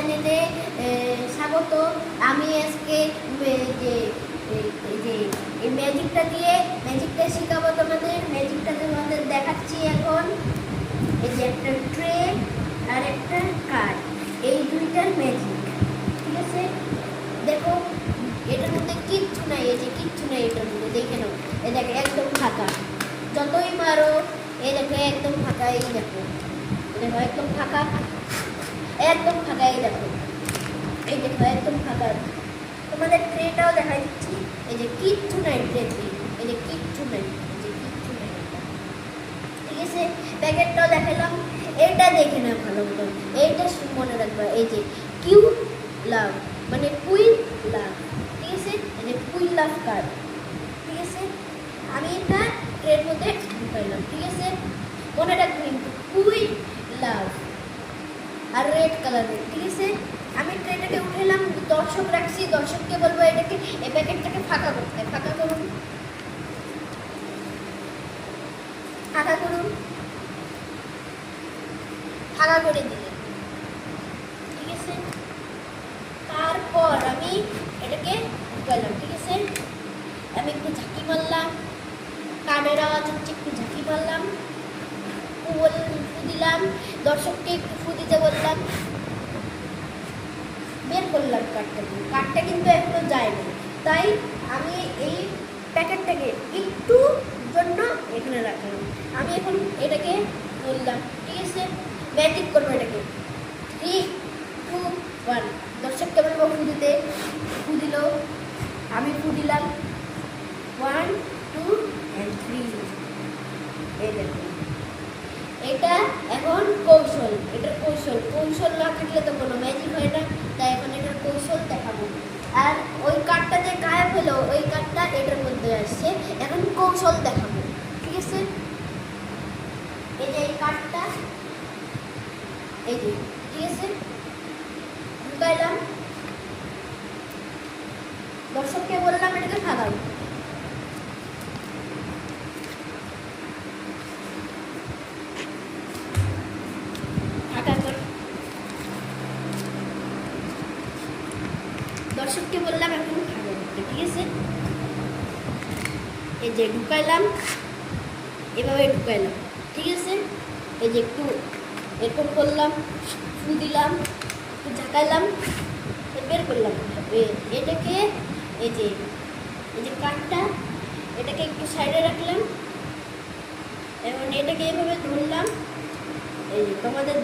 চ্যানেলে স্বাগত। আমি আজকে যে এই ম্যাজিকটা শেখাবো তোমাদের। ম্যাজিকটা তোমাদের দেখাচ্ছি এখন। এই যে একটা ট্রে আর একটা কার্ড, এই দুইটার ম্যাজিক, ঠিক আছে? দেখো এটার মধ্যে কিচ্ছু নাই, এই যে কিচ্ছু নাই এটার মধ্যে, দেখে নাও। এই দেখো একদম ফাঁকা, যতই মারো এই দেখো একদম ফাঁকা। এই দেখো একদম ফাঁকা, একদম ফাঁকা। এই দেখো একদম ফাঁকা। তোমাদের ট্রেটাও দেখাই দিচ্ছি। এই যে কিচ্ছু নাই ট্রেতে, এই যে কিচ্ছু নাই, ঠিক আছে? প্যাকেটটাও দেখালাম। এটা দেখে না ভালো মতো, এইটা মনে রাখবা। এই যে কিউ লাভ মানে কুইল লাভ, ঠিক আছে? এই যে কুইল লাভ কার্ড, ঠিক আছে? আমি এটা ট্রের মধ্যে ঢুকাইলাম, ঠিক আছে? মনে রাখবেন কিন্তু কুইল লাভ আর রেড কালারের, ঠিক আছে? আমি ট্রেটাকে উঠাইলাম, দর্শক রাখছি, দর্শককে বলবো এটাকে, এই প্যাকেটটাকে ফাঁকা করতে। ফাঁকা করুন, ফাঁকা করুন, ফাঁকা করে দিলেন, ঠিক আছে? তারপর আমি এটাকে ঢুকাইলাম, ঠিক আছে? আমি একটু ঝাঁকি মারলাম, কানের আওয়াজ হচ্ছে, একটু ঝাঁকি মারলাম, ফু দিলাম, দর্শককে একটু ফু দিতে বললাম, বের করলাম কার্ডটা কিন্তু এখনো যায়নি। তাই আমি এই প্যাকেটটাকে একটু জন্য এখানে রাখলাম। আমি এখন এটাকে বললাম, ঠিক আছে? ম্যাজিক করবো এটাকে। 3, 2, 1। দর্শককে বলবো ফু দিতে, ফু দিল, আমি ফু দিলাম। 1, 2 and 3। এই দেখুন, এটা এখন কৌশল, এটার কৌশল না থাকলে তো কোনো ম্যাজিক হয় না। তাই এখন এটার কৌশল দেখাবো। আর ওই কার্ডটা যে গায়েব হলো, ওই কার্ডটা এটার মধ্যে আসছে। এখন কৌশল দেখাবো, ঠিক আছে? এই যে এই কার্ডটা, এই যে, ঠিক আছে? ঢুকাইলাম, দর্শককে বললাম এটাকে ফাঁকাই। দর্শককে বললাম এখন ভালো করতে, ঠিক আছে? এই যে ঢুকাইলাম, এভাবে ঢুকাইলাম, ঠিক আছে? এই যে একটু এরকম করলাম, ফু দিলাম, একটু ঝাঁকাইলাম, বের করলাম। এটাকে এই যে কাঠটা, এটাকে একটু সাইডে রাখলাম, এবং এটাকে এভাবে ধরলাম। এই যে তোমাদের